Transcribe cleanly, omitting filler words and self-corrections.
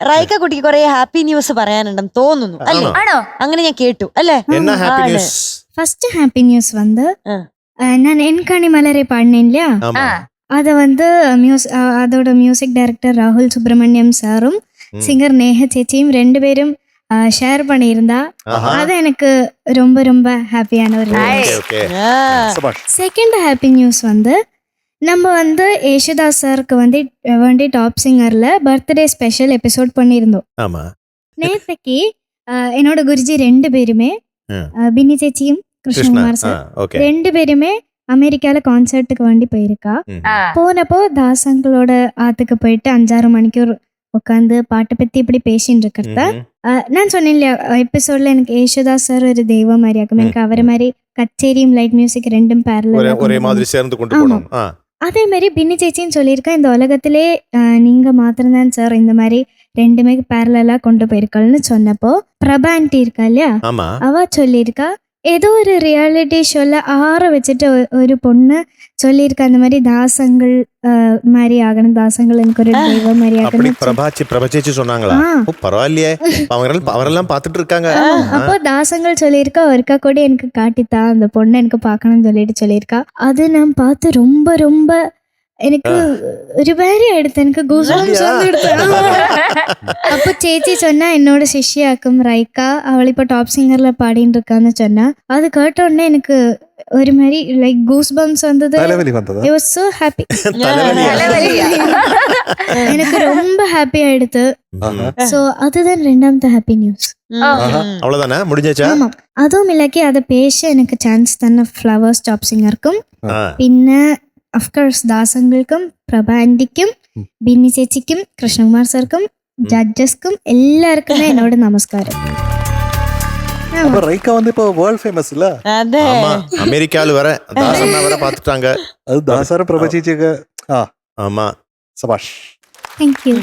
റൈക്ക കുട്ടിക്ക് കുറെ happy news പറയാനുണ്ടെന്ന് തോന്നുന്നു അല്ലേ? ആണോ? അങ്ങനെ ഞാൻ കേട്ടു അല്ലേ? என்ன ஹாப்பி ആണ്. நியூஸ்? ஃபர்ஸ்ட் ஹாப்பி நியூஸ் வந்து ஆ. நான் என்காணி மலரை பாடினேன் இல்லையா, ஆமா. அதை வந்து அதோட மியூசிக் டைரக்டர் ராகுல் சுப்ரமணியம் சாரும் சிங்கர் நேஹ சேச்சியும் 2 பேரும் ஷேர் பண்ணியிருந்தா. ஆஹா. அது எனக்கு ரொம்ப ரொம்ப ஹாப்பியான ஒரு Nice. Okay okay. ആ. சபாஷ். செகண்ட் ஹாப்பி நியூஸ் வந்து நம்ம வந்து யேசுதாஸ் சாருக்கு வந்து வேண்டி டாப் சிங்கர்ல பர்த்டே ஸ்பெஷல் எபிசோட் பண்ணியிருந்தோம். ஆமா. நேற்றுக்கு என்னோட குருஜி 2 பேருமே பின்னி சேச்சியும் கிருஷ்ணா. Krishnakumar sir okay. 2 பேருமே அமெரிக்கால கான்சர்ட்டுக்கு வேண்டி போயிருக்கா. போனப்போ தாசங்களோட ஆத்துக்கு போயிட்டு 5-6 மணிக்கூர் உட்காந்து பாட்டை பத்தி இப்படி பேசிட்டு இருக்கிறத நான் சொன்னேன் இல்லையா எபிசோட்ல, எனக்கு யேசுதாஸ் சார் ஒரு தெய்வம் மாதிரி ஆக்கும். எனக்கு அவரை மாதிரி கச்சேரியும் லைட் மியூசிக் 2ம் ஒரே மாதிரி பேரல. சேர்ந்து கொண்டு போனோம். அதே மாதிரி பின்னி சேச்சின்னு சொல்லியிருக்கேன், இந்த உலகத்திலே நீங்க மாத்திரம்தான் சார் இந்த மாதிரி 2மே பேரலா கொண்டு போயிருக்கள்னு சொன்னப்போ பிரபா ஆண்டி இருக்கா இல்லையா, ஆமா. அவ சொல்லியிருக்கா ஏதோ ஒரு ரியாலிட்டி ஷோல ஆற வச்சுட்டு ஒரு பொண்ணு சொல்லியிருக்கா அந்த மாதிரி தாசங்கள் மாதிரி ஆகணும், தாசங்கள் எனக்கு ஒரு தெய்வம் மாதிரி அப்படி ஆகணும். பிரபச்சேச்சி சொன்னாங்களா? ஓ, பரவாயில்லையே. அவரெல்லாம் பாத்துட்டு இருக்காங்க. அப்போ தாசங்கள் சொல்லியிருக்கா ஒருக்கா கூட எனக்கு காட்டித்தா அந்த பொண்ணை எனக்கு பார்க்கணும்னு சொல்லியிருக்கா. அது நான் பார்த்து ரொம்ப ரொம்ப எனக்கு ഒരു പേര് എടുത്ത് എനിക്ക് ഗൂസ്ബംസ് എടുത്തു. അപ്പൊ ചേച്ചി சொன்னா என்னோட சிஷ்யாக்கும் ரைக்கா அவளிப்போ டாப் சிங்கர்ல பாடிட்டு இருக்கான்னு சொன்னா. அது கேட்ட உடனே எனக்கு ஒரு மாதிரி லைக் கூஸ் பம்ஸ் வந்தது. தலைவலி வந்ததா? I was so happy. தலைவலியா? எனக்கு ரொம்ப ஹாப்பி ஆயிடுத்து. ஆஹா. சோ அதுதான் 2வது ஹாப்பி நியூஸ். அவ்வளவுதானே, முடிஞ்சாச்சா? ஆமா, அதுவும் இல்லாக்கி அதை பேச எனக்கு சான்ஸ் തന്നെ ഫ്ലവേഴ്സ് டாப் സിംഗർക്കും പിന്നെ അഫ്കോഴ്സ് ദാസങ്ങൾക്കും പ്രഭ ആന്റിക്കും ബിന്നി ചേച്ചിക്കും കൃഷ്ണകുമാർ സാർക്കും ജഡ്ജസ്ക്കും എല്ലാവർക്കും എന്നോട് നമസ്കാരം. அப்ப ரைக்கா வந்து இப்போ வேர்ல்ட் ஃபேமஸ் இல்ல? അതെ. ஆமா, அமெரிக்கால வர தாசன்னா வர பாத்துட்டாங்க. அது தாசார பிரபச்சேச்சிக்கு. ஆமா. சபாஷ். Thank you.